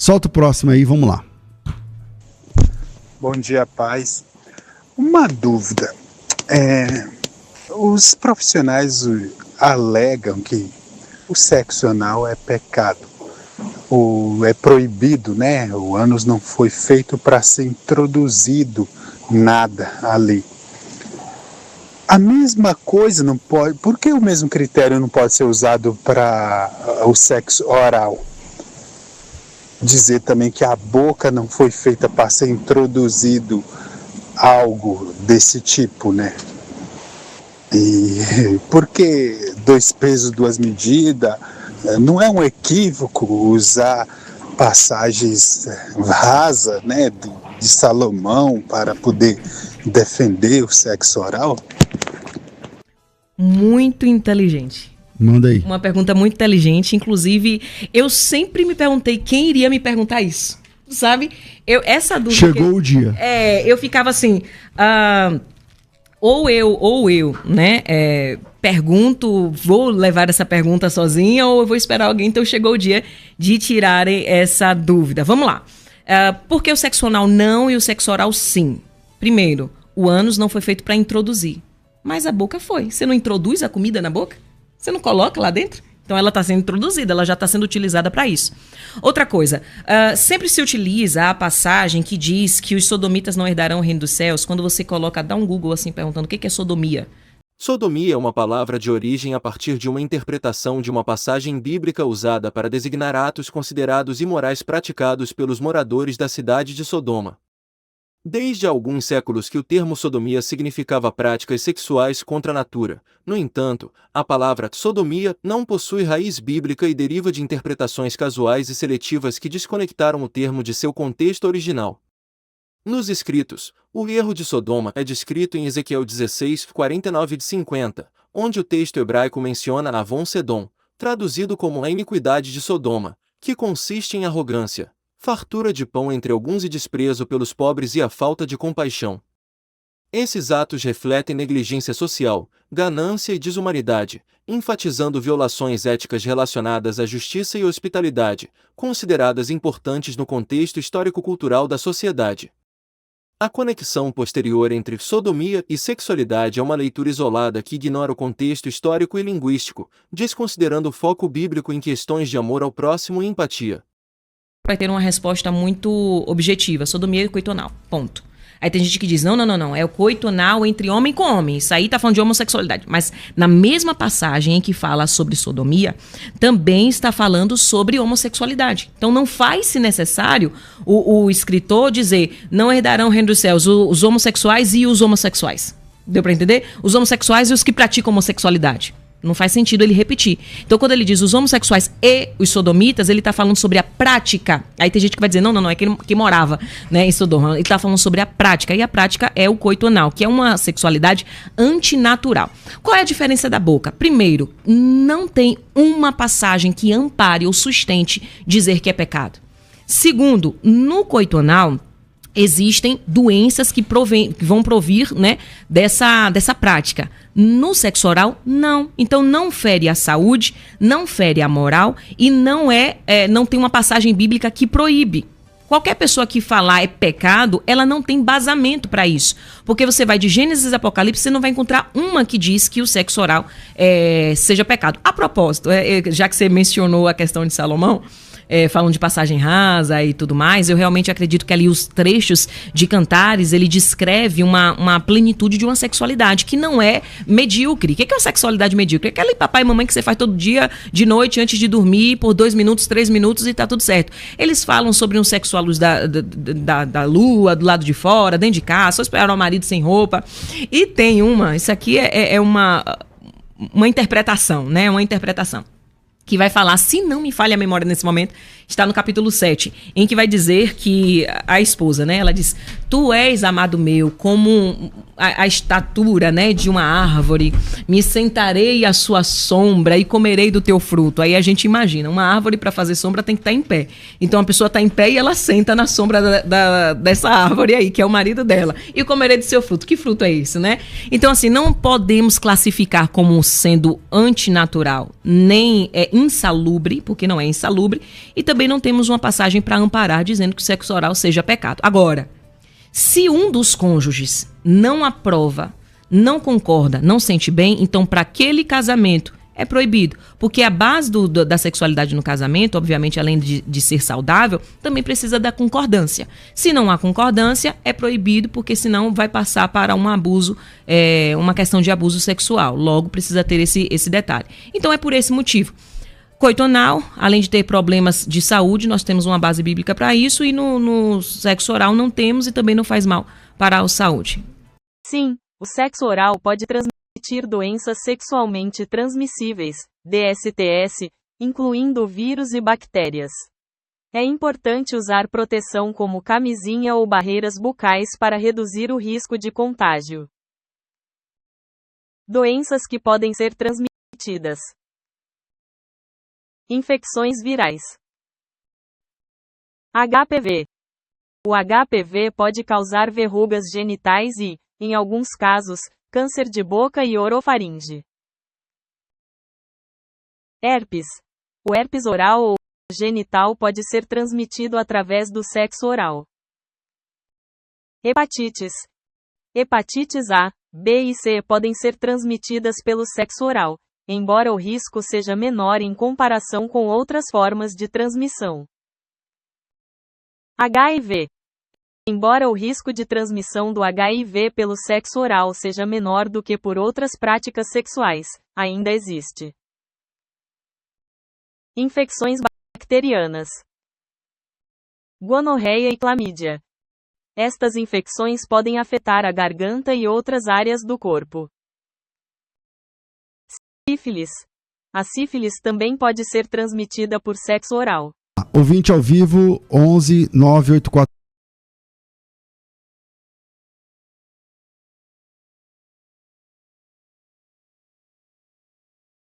Solta o próximo aí, vamos lá. Bom dia, paz. Uma dúvida. Os profissionais alegam que o sexo anal é pecado, ou é proibido, né? O ânus não foi feito para ser introduzido nada ali. A mesma coisa não pode... Por que o mesmo critério não pode ser usado para o sexo oral? Dizer também que a boca não foi feita para ser introduzido algo desse tipo, né? E por que 2 pesos, 2 medidas? Não é um equívoco usar passagens rasas, né, de Salomão para poder defender o sexo oral? Muito inteligente. Manda aí. Uma pergunta muito inteligente. Inclusive, eu sempre me perguntei quem iria me perguntar isso. Sabe? Essa dúvida... Chegou o dia. Eu ficava assim... Ou eu, né? Pergunto, vou levar essa pergunta sozinha ou eu vou esperar alguém. Então, chegou o dia de tirarem essa dúvida. Vamos lá. Por que o sexo anal não e o sexo oral sim? Primeiro, o ânus não foi feito para introduzir. Mas a boca foi. Você não introduz a comida na boca? Você não coloca lá dentro? Então, ela está sendo introduzida, ela já está sendo utilizada para isso. Outra coisa, sempre se utiliza a passagem que diz que os sodomitas não herdarão o reino dos céus, quando você coloca, dá um Google assim, perguntando o que é sodomia. Sodomia é uma palavra de origem a partir de uma interpretação de uma passagem bíblica usada para designar atos considerados imorais praticados pelos moradores da cidade de Sodoma. Desde alguns séculos que o termo sodomia significava práticas sexuais contra a natura. No entanto, a palavra sodomia não possui raiz bíblica e deriva de interpretações casuais e seletivas que desconectaram o termo de seu contexto original. Nos escritos, o erro de Sodoma é descrito em Ezequiel 16, 49-50, onde o texto hebraico menciona Avon Sedom, traduzido como a iniquidade de Sodoma, que consiste em arrogância, fartura de pão entre alguns e desprezo pelos pobres e a falta de compaixão. Esses atos refletem negligência social, ganância e desumanidade, enfatizando violações éticas relacionadas à justiça e hospitalidade, consideradas importantes no contexto histórico-cultural da sociedade. A conexão posterior entre sodomia e sexualidade é uma leitura isolada que ignora o contexto histórico e linguístico, desconsiderando o foco bíblico em questões de amor ao próximo e empatia. Vai ter uma resposta muito objetiva, sodomia e coito anal, ponto. Aí tem gente que diz, não, é o coito anal entre homem com homem, isso aí tá falando de homossexualidade. Mas na mesma passagem em que fala sobre sodomia, também está falando sobre homossexualidade. Então não faz-se necessário o escritor dizer, não herdarão o reino dos céus os homossexuais e os homossexuais. Deu pra entender? Os homossexuais e os que praticam homossexualidade. Não faz sentido ele repetir. Então, quando ele diz os homossexuais e os sodomitas, ele está falando sobre a prática. Aí tem gente que vai dizer, não, é que morava, né, em Sodoma. Ele está falando sobre a prática. E a prática é o coito anal, que é uma sexualidade antinatural. Qual é a diferença da boca? Primeiro, não tem uma passagem que ampare ou sustente dizer que é pecado. Segundo, no coito anal, existem doenças que vão provir, né, dessa prática. No sexo oral, não. Então, não fere a saúde, não fere a moral e não tem uma passagem bíblica que proíbe. Qualquer pessoa que falar é pecado, ela não tem embasamento para isso. Porque você vai de Gênesis a Apocalipse, você não vai encontrar uma que diz que o sexo oral seja pecado. A propósito, já que você mencionou a questão de Salomão, falando de passagem rasa e tudo mais, eu realmente acredito que ali os trechos de Cantares, ele descreve uma plenitude de uma sexualidade que não é medíocre. O que é uma sexualidade medíocre? É aquele papai e mamãe que você faz todo dia, de noite, antes de dormir, por 2 minutos, 3 minutos e tá tudo certo. Eles falam sobre um sexo à luz da lua, do lado de fora, dentro de casa, só esperar o marido sem roupa. E tem isso aqui é uma interpretação, né? Uma interpretação que vai falar, se não me falha a memória nesse momento, está no capítulo 7, em que vai dizer que a esposa, né, ela diz, tu és amado meu, como a estatura, né, de uma árvore, me sentarei à sua sombra e comerei do teu fruto. Aí a gente imagina, uma árvore para fazer sombra tem que estar em pé. Então a pessoa está em pé e ela senta na sombra dessa árvore aí, que é o marido dela. E comerei do seu fruto. Que fruto é esse, né? Então assim, não podemos classificar como sendo antinatural, nem insalubre, porque não é insalubre, e também não temos uma passagem para amparar dizendo que o sexo oral seja pecado. Agora, se um dos cônjuges não aprova, não concorda, não sente bem, então para aquele casamento é proibido. Porque a base da sexualidade no casamento, obviamente, além de ser saudável, também precisa da concordância. Se não há concordância, é proibido, porque senão vai passar para um abuso, uma questão de abuso sexual. Logo, precisa ter esse detalhe. Então é por esse motivo. Coito anal, além de ter problemas de saúde, nós temos uma base bíblica para isso, e no sexo oral não temos, e também não faz mal para a saúde. Sim, o sexo oral pode transmitir doenças sexualmente transmissíveis, DSTS, incluindo vírus e bactérias. É importante usar proteção como camisinha ou barreiras bucais para reduzir o risco de contágio. Doenças que podem ser transmitidas. Infecções virais. HPV. O HPV pode causar verrugas genitais e, em alguns casos, câncer de boca e orofaringe. Herpes. O herpes oral ou genital pode ser transmitido através do sexo oral. Hepatites. Hepatites A, B e C podem ser transmitidas pelo sexo oral, embora o risco seja menor em comparação com outras formas de transmissão. HIV. Embora o risco de transmissão do HIV pelo sexo oral seja menor do que por outras práticas sexuais, ainda existe. Infecções bacterianas. Gonorreia e clamídia. Estas infecções podem afetar a garganta e outras áreas do corpo. Sífilis. A sífilis também pode ser transmitida por sexo oral. Ouvinte ao vivo, 11 984